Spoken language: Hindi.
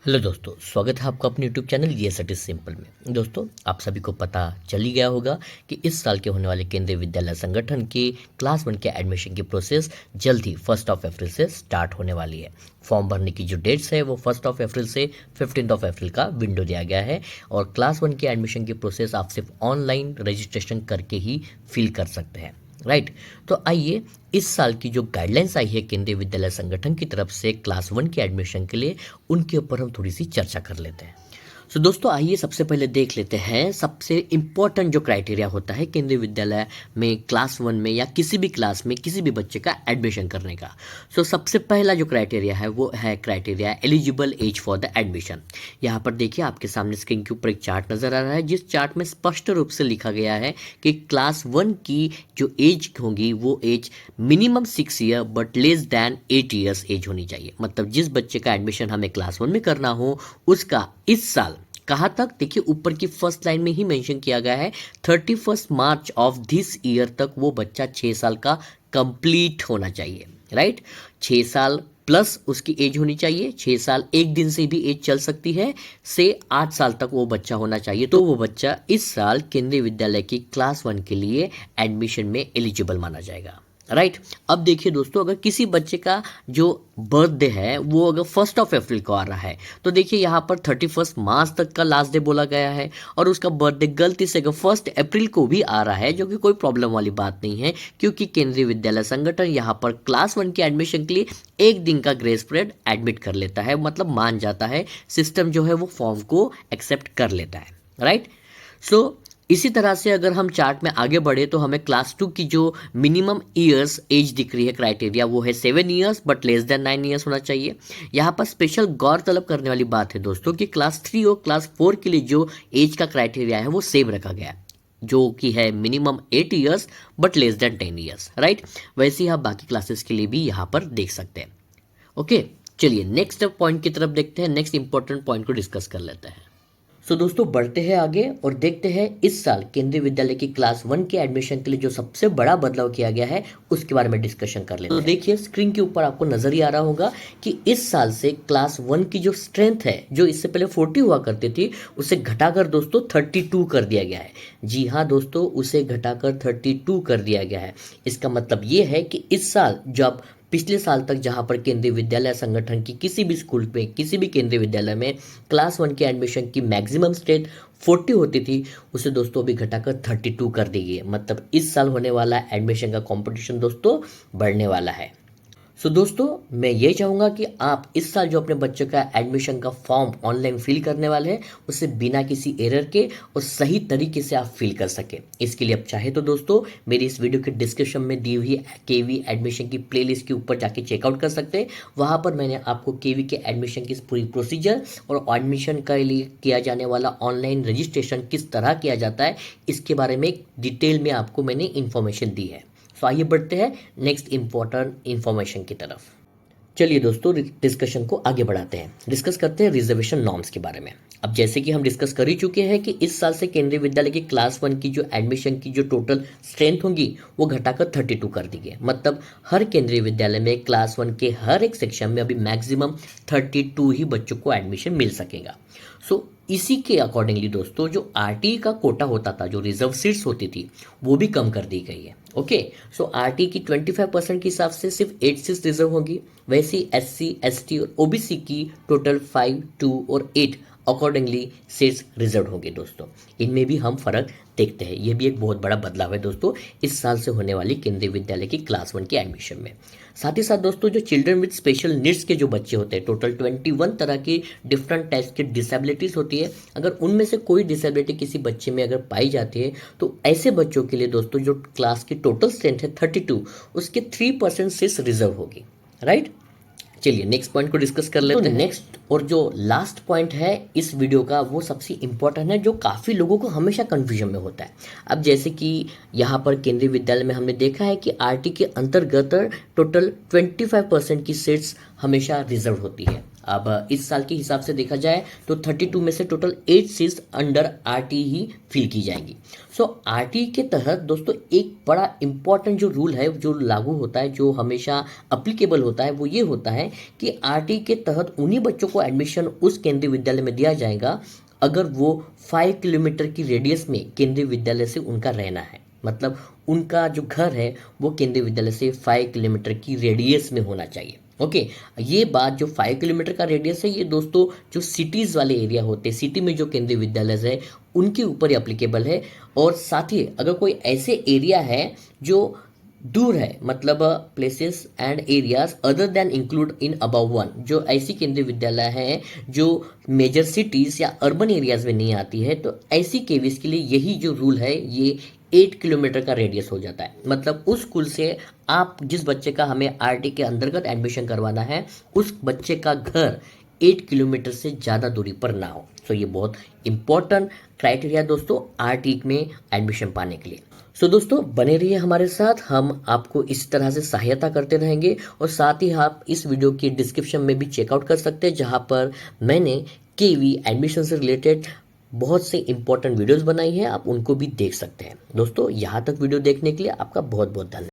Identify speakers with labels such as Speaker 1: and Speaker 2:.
Speaker 1: हेलो दोस्तों, स्वागत है आपका अपने यूट्यूब चैनल ये इट इज सिंपल में। दोस्तों, आप सभी को पता चल ही गया होगा कि इस साल के होने वाले केंद्रीय विद्यालय संगठन की क्लास 1 के एडमिशन की प्रोसेस जल्द ही 1 अप्रैल से स्टार्ट होने वाली है। फॉर्म भरने की जो डेट्स है वो 1 अप्रैल से 15 अप्रैल का विंडो दिया गया है और क्लास 1 के एडमिशन की प्रोसेस आप सिर्फ ऑनलाइन रजिस्ट्रेशन करके ही फिल कर सकते हैं। राइट। तो आइए इस साल की जो गाइडलाइंस आई है केंद्रीय विद्यालय संगठन की तरफ से क्लास 1 के एडमिशन के लिए, उनके ऊपर हम थोड़ी सी चर्चा कर लेते हैं। सो दोस्तों, आइए सबसे पहले देख लेते हैं सबसे इम्पोर्टेंट जो क्राइटेरिया होता है केंद्रीय विद्यालय में क्लास 1 में या किसी भी क्लास में किसी भी बच्चे का एडमिशन करने का। सो सबसे पहला जो क्राइटेरिया है वो है criteria eligible age for the admission. यहाँ पर देखिए, आपके सामने स्क्रीन के ऊपर एक चार्ट नजर आ रहा है, जिस चार्ट में स्पष्ट रूप से लिखा गया है कि क्लास 1 की जो एज होगी वो age minimum 6 year but less than 8 years age होनी चाहिए। मतलब जिस बच्चे का एडमिशन हमें क्लास 1 में करना हो उसका इस साल कहाँ तक, देखिए ऊपर की फर्स्ट लाइन में ही मेंशन किया गया है 31 मार्च ऑफ दिस ईयर तक वो बच्चा 6 साल का कंप्लीट होना चाहिए। राइट। 6 साल प्लस उसकी एज होनी चाहिए, 6 साल एक दिन से भी एज चल सकती है, से 8 साल तक वो बच्चा होना चाहिए। तो वो बच्चा इस साल केंद्रीय विद्यालय की क्लास 1 के लिए एडमिशन में एलिजिबल माना जाएगा। राइट। अब देखिए दोस्तों, अगर किसी बच्चे का जो बर्थडे है वो अगर 1 अप्रैल को आ रहा है तो देखिए यहाँ पर 31 मार्च तक का लास्ट डे बोला गया है, और उसका बर्थडे गलती से अगर 1 अप्रैल को भी आ रहा है, जो कि कोई प्रॉब्लम वाली बात नहीं है, क्योंकि केंद्रीय विद्यालय संगठन यहाँ पर क्लास 1 के एडमिशन के लिए एक दिन का ग्रेस पीरियड एडमिट कर लेता है, मतलब मान जाता है, सिस्टम जो है वो फॉर्म को एक्सेप्ट कर लेता है। राइट। सो इसी तरह से अगर हम चार्ट में आगे बढ़े तो हमें क्लास 2 की जो मिनिमम ईयर्स एज दिख रही है क्राइटेरिया वो है 7 years but less then 9 years होना चाहिए। यहाँ पर स्पेशल गौर तलब करने वाली बात है दोस्तों कि क्लास 3 और क्लास 4 के लिए जो एज का क्राइटेरिया है वो सेम रखा गया है, जो कि है minimum 8 years but less then 10 years. Right. वैसे ही आप बाकी क्लासेस के लिए भी यहाँ पर देख सकते हैं। ओके, चलिए नेक्स्ट पॉइंट की तरफ देखते हैं, नेक्स्ट इंपॉर्टेंट पॉइंट को डिस्कस कर लेते हैं। सो दोस्तों, बढ़ते हैं आगे और देखते हैं इस साल केंद्रीय विद्यालय की क्लास 1 के एडमिशन के लिए जो सबसे बड़ा बदलाव किया गया है उसके बारे में डिस्कशन कर लेते हैं। तो देखिए स्क्रीन के ऊपर आपको नजर ही आ रहा होगा कि इस साल से क्लास 1 की जो स्ट्रेंथ है, जो इससे पहले 40 हुआ करती थी, उसे घटाकर दोस्तों 32 कर दिया गया है। जी हाँ दोस्तों, उसे घटाकर 32 कर दिया गया है। इसका मतलब ये है कि इस साल जब पिछले साल तक जहां पर केंद्रीय विद्यालय संगठन की किसी भी स्कूल में, किसी भी केंद्रीय विद्यालय में क्लास 1 के एडमिशन की मैक्सिमम स्ट्रेंथ 40 होती थी, उसे दोस्तों अभी घटाकर 32 कर दी गई है। मतलब इस साल होने वाला एडमिशन का कंपटीशन दोस्तों बढ़ने वाला है। सो दोस्तों, मैं ये चाहूँगा कि आप इस साल जो अपने बच्चों का एडमिशन का फॉर्म ऑनलाइन फिल करने वाले हैं उसे बिना किसी एरर के और सही तरीके से आप फिल कर सकें। इसके लिए आप चाहे तो दोस्तों मेरी इस वीडियो के डिस्क्रिप्शन में दी हुई केवी एडमिशन की प्लेलिस्ट के ऊपर जाके चेकआउट कर सकते हैं। वहाँ पर मैंने आपको केवी के एडमिशन की पूरी प्रोसीजर और एडमिशन के लिए किया जाने वाला ऑनलाइन रजिस्ट्रेशन किस तरह किया जाता है इसके बारे में डिटेल में आपको मैंने इन्फॉर्मेशन दी है। तो आइए बढ़ते हैं नेक्स्ट इंपॉर्टेंट इंफॉर्मेशन की तरफ। चलिए दोस्तों, डिस्कशन को आगे बढ़ाते हैं, डिस्कस करते हैं रिजर्वेशन नॉर्म्स के बारे में। अब जैसे कि हम डिस्कस कर ही चुके हैं कि इस साल से केंद्रीय विद्यालय की क्लास 1 की जो एडमिशन की जो टोटल स्ट्रेंथ होगी वो घटाकर 32 कर दी गई। मतलब हर केंद्रीय विद्यालय में क्लास 1 के हर एक सेक्शन में अभी मैक्सिमम 32 ही बच्चों को एडमिशन मिल सकेगा। सो इसी के अकॉर्डिंगली दोस्तों जो आरटी का कोटा होता था, जो रिजर्व सीट्स होती थी, वो भी कम कर दी गई है। ओके। सो आरटी की 25% के हिसाब से सिर्फ 8 सीट्स रिजर्व होगी। वैसे ही एससी, एसटी और ओबीसी की टोटल 5, 2 और 8 अकॉर्डिंगली सीट्स रिजर्व होंगे दोस्तों। इनमें भी हम फर्क देखते हैं। ये भी एक बहुत बड़ा बदलाव है दोस्तों इस साल से होने वाली केंद्रीय विद्यालय की क्लास 1 के एडमिशन में। साथ ही साथ दोस्तों जो चिल्ड्रन विद स्पेशल नीड्स के जो बच्चे होते हैं, टोटल 21 तरह की डिफरेंट टाइप्स की डिसेबिलिटीज होती है, अगर उनमें से कोई डिसेबिलिटी किसी बच्चे में अगर पाई जाती है तो ऐसे बच्चों के लिए दोस्तों जो क्लास की टोटल स्ट्रेंथ है 32, उसके 3% सीट्स रिजर्व होगी। राइट। चलिए नेक्स्ट पॉइंट को डिस्कस कर लेते हैं। नेक्स्ट और जो लास्ट पॉइंट है इस वीडियो का वो सबसे इंपॉर्टेंट है, जो काफ़ी लोगों को हमेशा कंफ्यूजन में होता है। अब जैसे कि यहाँ पर केंद्रीय विद्यालय में हमने देखा है कि आरटी के अंतर्गत टोटल 25% की सीट्स हमेशा रिजर्व होती है। अब इस साल के हिसाब से देखा जाए तो 32 में से टोटल 8 सीट्स अंडर आरटी ही फिल की जाएंगी। सो आरटी के तहत दोस्तों एक बड़ा इंपॉर्टेंट जो रूल है जो लागू होता है, जो हमेशा अप्लीकेबल होता है, वो ये होता है कि आरटी के तहत उन्हीं बच्चों को एडमिशन उस केंद्रीय विद्यालय में दिया जाएगा अगर वो 5 किलोमीटर की रेडियस में केंद्रीय विद्यालय से उनका रहना है। मतलब उनका जो घर है वो केंद्रीय विद्यालय से 5 किलोमीटर की रेडियस में होना चाहिए। ओके, ये बात जो 5 किलोमीटर का रेडियस है ये दोस्तों जो सिटीज़ वाले एरिया होते हैं, सिटी में जो केंद्रीय विद्यालय है उनके ऊपर एप्लीकेबल है। और साथ ही अगर कोई ऐसे एरिया है जो दूर है, मतलब places and areas other than include in above one, जो ऐसी केंद्रीय विद्यालय है जो मेजर सिटीज़ या अर्बन एरियाज में नहीं आती है, तो ऐसी केवीज के लिए यही जो रूल है ये 8 किलोमीटर का रेडियस हो जाता है। मतलब उस स्कूल से आप जिस बच्चे का हमें आरटी के अंतर्गत एडमिशन करवाना है उस बच्चे का घर 8 किलोमीटर से ज़्यादा दूरी पर ना हो। सो ये बहुत इंपॉर्टेंट क्राइटेरिया दोस्तों आरटी में एडमिशन पाने के लिए। सो दोस्तों बने रहिए हमारे साथ, हम आपको इस तरह से सहायता करते रहेंगे। और साथ ही आप इस वीडियो की डिस्क्रिप्शन में भी चेकआउट कर सकते हैं जहां पर मैंने केवी एडमिशन से रिलेटेड बहुत से इंपॉर्टेंट वीडियोस बनाई है, आप उनको भी देख सकते हैं। दोस्तों यहाँ तक वीडियो देखने के लिए आपका बहुत बहुत धन्यवाद।